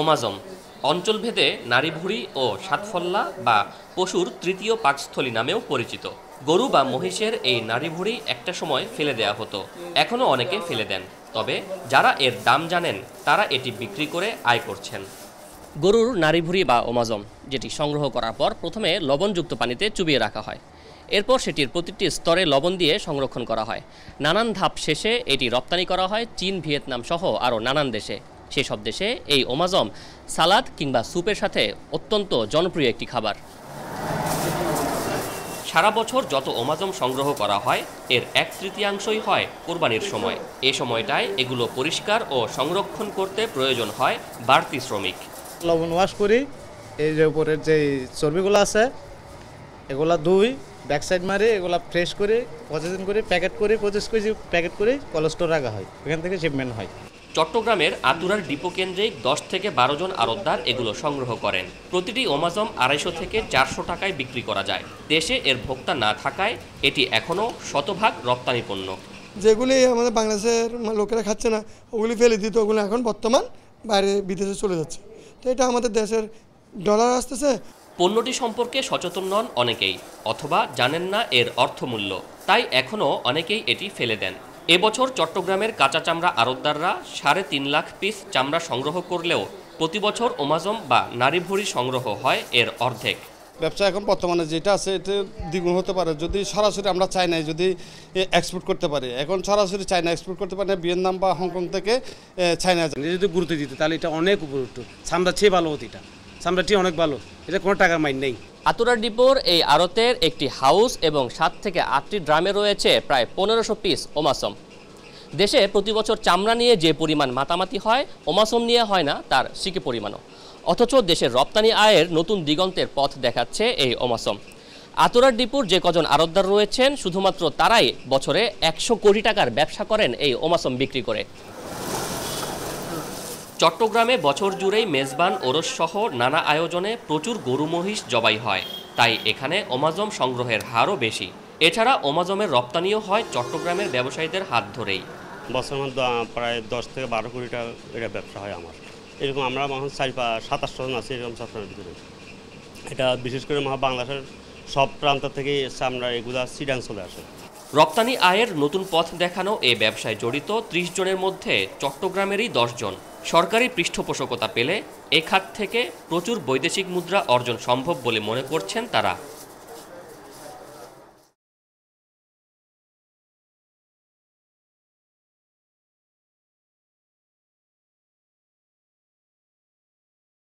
ওমাজম অঞ্চলভেদে নারীভুঁড়ি ও সাতফল্লা বা পশুর তৃতীয় পাকস্থলী নামেও পরিচিত। গরু বা মহিষের এই নারীভুঁড়ি একটা সময় ফেলে দেয়া হতো, এখনও অনেকে ফেলে দেন। তবে যারা এর দাম জানেন তারা এটি বিক্রি করে আয় করছেন। গরুর নারীভুঁড়ি বা ওমাজম, যেটি সংগ্রহ করার পর প্রথমে লবণযুক্ত পানিতে চুবিয়ে রাখা হয়। এরপর সেটির প্রতিটি স্তরে লবণ দিয়ে সংরক্ষণ করা হয়। নানান ধাপ শেষে এটি রপ্তানি করা হয় চীন, ভিয়েতনাম সহ আরও নানান দেশে। সেসব দেশে এই ওমাজম সালাদ কিংবা স্যুপের সাথে অত্যন্ত জনপ্রিয় একটি খাবার। সারা বছর যত ওমাজম সংগ্রহ করা হয় এর 1/3 হয় কোরবানির সময়। এ সময়টায় এগুলো পরিষ্কার ও সংরক্ষণ করতে প্রয়োজন হয় বাড়তি শ্রমিক। লবণ ওয়াশ করি, এই যে উপরের যে চর্বিগুলো আছে এগুলা ধুই, ব্যাক সাইড মারি, এগুলা ফ্রেশ করে প্রসেসিং করে প্যাকেট করে প্যাকেট করে কোল্ড স্টোরে রাখা হয়, এখান থেকে শিপমেন্ট হয়। চট্টগ্রামের আতুরার ডিপো কেন্দ্রিক 10 থেকে 12 জন আড়তদার এগুলো সংগ্রহ করেন। প্রতিটি ওমাজম 250 থেকে 400 টাকায় বিক্রি করা যায়। দেশে এর ভোক্তা না থাকায় এটি এখনও শতভাগ রপ্তানি পণ্য। যেগুলি আমাদের বাংলাদেশের লোকেরা খাচ্ছে না, ওগুলি ফেলে দিত, ওগুলো এখন বর্তমান বাইরে বিদেশে চলে যাচ্ছে। তো এটা আমাদের দেশের ডলার আসতেছে। পণ্যটি সম্পর্কে সচেতন নন অনেকেই, অথবা জানেন না এর অর্থমূল্য, তাই এখনও অনেকেই এটি ফেলে দেন। এবছর চট্টগ্রামের কাঁচা চামড়া আড়তদাররা 3.5 লাখ পিস চামড়া সংগ্রহ করলেও প্রতি বছর ওমাজম বা নারীভুঁড়ি সংগ্রহ হয় এর অর্ধেক। ব্যবসা এখন বর্তমানে যেটা আছে এটা দ্বিগুণ হতে পারে যদি সরাসরি আমরা চায়নায় যদি এক্সপোর্ট করতে পারি। এখন সরাসরি চায়না এক্সপোর্ট করতে পারি না, ভিয়েতনাম বা হংকং থেকে চায়না যদি গুরুত্ব দিত তাহলে এটা অনেক উপরে উঠতো। চামড়া চেয়ে ভালো হতো, এটা চামড়াটি অনেক ভালো, এটা কোনো টাকার মাইন নেই। আতুরার ডিপোর এই আড়তের একটি হাউস এবং 7 থেকে 8টি ড্রামে রয়েছে প্রায় 1500 পিস ওমাসম। দেশে প্রতি বছর চামড়া নিয়ে যে পরিমাণ মাতামাতি হয়, ওমাসম নিয়ে হয় না তার সিকি পরিমাণও। অথচ দেশের রপ্তানি আয়ের নতুন দিগন্তের পথ দেখাচ্ছে এই ওমাসম। আতুরার ডিপোর যে কজন আড়তদার রয়েছেন শুধুমাত্র তারাই বছরে 100 কোটি টাকার ব্যবসা করেন এই ওমাসম বিক্রি করে। চট্টগ্রামে বছর জুড়েই মেজবান, ওরস সহ নানা আয়োজনে প্রচুর গরু মহিষ জবাই হয়, তাই এখানে ওমাজম সংগ্রহের হারও বেশি। এছাড়া ওমাজমের রপ্তানিও হয় চট্টগ্রামের ব্যবসায়ীদের হাত ধরেই। বছরের মধ্যে প্রায় 10 থেকে 12 কোটি টাকা এটা ব্যবসা হয় আমার। এরকম আমরা 27 জন আছি এরকম চট্টগ্রামের ভিতরে। এটা বিশেষ করে বাংলাদেশের সব প্রান্ত থেকে আমরা এগুলা সিডান চলে আসে। রপ্তানি আয়ের নতুন পথ দেখানো এ ব্যবসায় জড়িত 30 জনের মধ্যে চট্টগ্রামেরই 10 জন। সরকারি পৃষ্ঠপোষকতা পেলে এ খাত থেকে প্রচুর বৈদেশিক মুদ্রা অর্জন সম্ভব বলে মনে করছেন তারা।